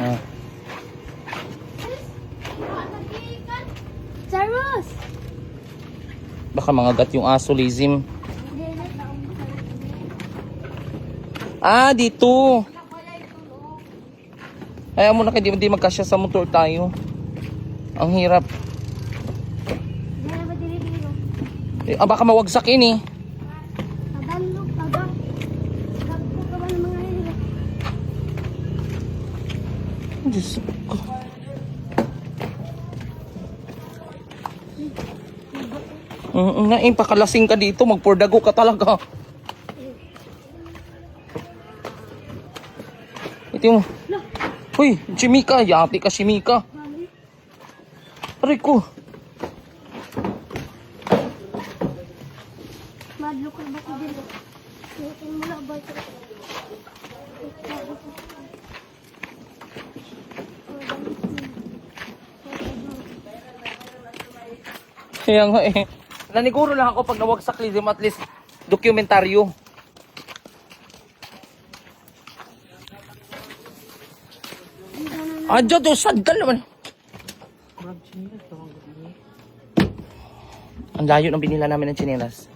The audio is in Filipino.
Ah. Charles! Baka mangagat yung aso, Lizim. Ah, dito. Ayaw mo na kayo, di magkasya sa motor tayo. Ang hirap. Baka mawagsakin eh. Pabalog, pabang. Gagpo ka ba ng mga hilo? Diyos ko. Pakalasing ka dito, magpordago ka talaga. Ito mo. Uy, Chimika, yati ka Chimika. Aray ko. Madlo ka ba ko dito? Itin mo na ba ito? Kaya nga eh. Naniguro lang ako pag nawagsak Lizim, at least dokumentaryo. Adyo to, sandal naman. Ang layo ng binila namin ng tsinelas.